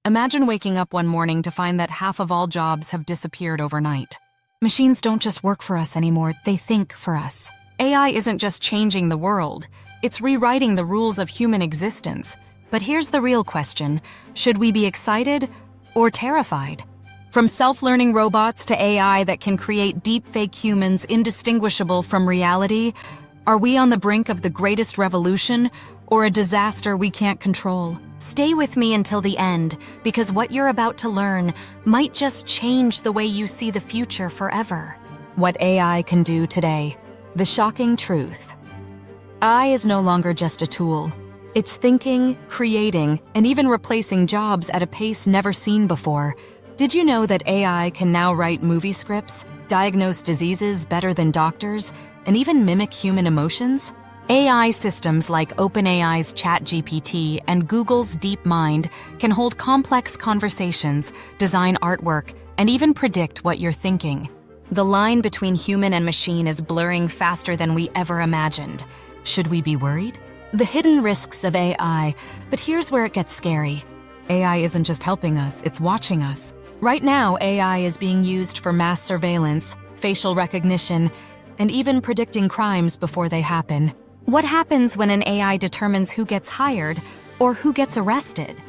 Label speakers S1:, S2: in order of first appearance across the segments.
S1: Imagine waking up one morning to find that half of all jobs have disappeared overnight. Machines don't just work for us anymore, they think for us. AI isn't just changing the world, it's rewriting the rules of human existence. But here's the real question: should we be excited or terrified? From self-learning robots to AI that can create deepfake humans indistinguishable from reality, are we on the brink of the greatest revolution or a disaster we can't control? Stay with me until the end, because what you're about to learn might just change the way you see the future forever. What AI can do today. The shocking truth. AI is no longer just a tool. It's thinking, creating, and even replacing jobs at a pace never seen before. Did you know that AI can now write movie scripts, diagnose diseases better than doctors, and even mimic human emotions? AI systems like OpenAI's ChatGPT and Google's DeepMind can hold complex conversations, design artwork, and even predict what you're thinking. The line between human and machine is blurring faster than we ever imagined. Should we be worried? The hidden risks of AI, but here's where it gets scary. AI isn't just helping us, it's watching us. Right now, AI is being used for mass surveillance, facial recognition, and even predicting crimes before they happen. What happens when an AI determines who gets hired or who gets arrested?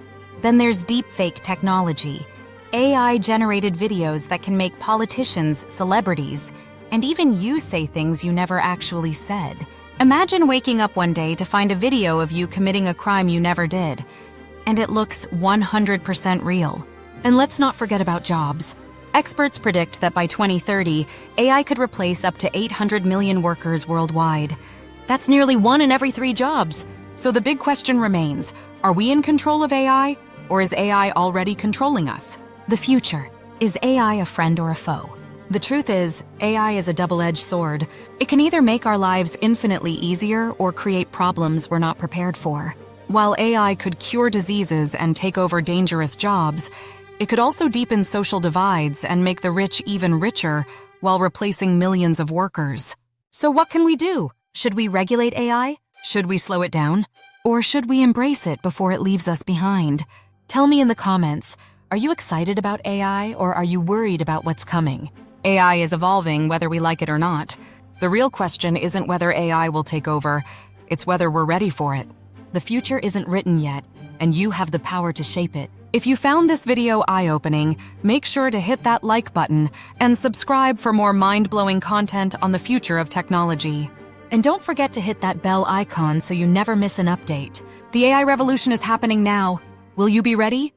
S1: Then there's deepfake technology, AI-generated videos that can make politicians celebrities, and even you say things you never actually said. Imagine waking up one day to find a video of you committing a crime you never did, and it looks 100% real. And let's not forget about jobs. Experts predict that by 2030, AI could replace up to 800 million workers worldwide. That's nearly 1 in every 3 jobs. So the big question remains, are we in control of AI, or is AI already controlling us? The future. Is AI a friend or a foe? The truth is, AI is a double-edged sword. It can either make our lives infinitely easier or create problems we're not prepared for. While AI could cure diseases and take over dangerous jobs, it could also deepen social divides and make the rich even richer while replacing millions of workers. So what can we do? Should we regulate AI? Should we slow it down? Or should we embrace it before it leaves us behind? Tell me in the comments, are you excited about AI or are you worried about what's coming? AI is evolving whether we like it or not. The real question isn't whether AI will take over, it's whether we're ready for it. The future isn't written yet, and you have the power to shape it. If you found this video eye-opening, make sure to hit that like button and subscribe for more mind-blowing content on the future of technology. And don't forget to hit that bell icon so you never miss an update. The AI revolution is happening now. Will you be ready?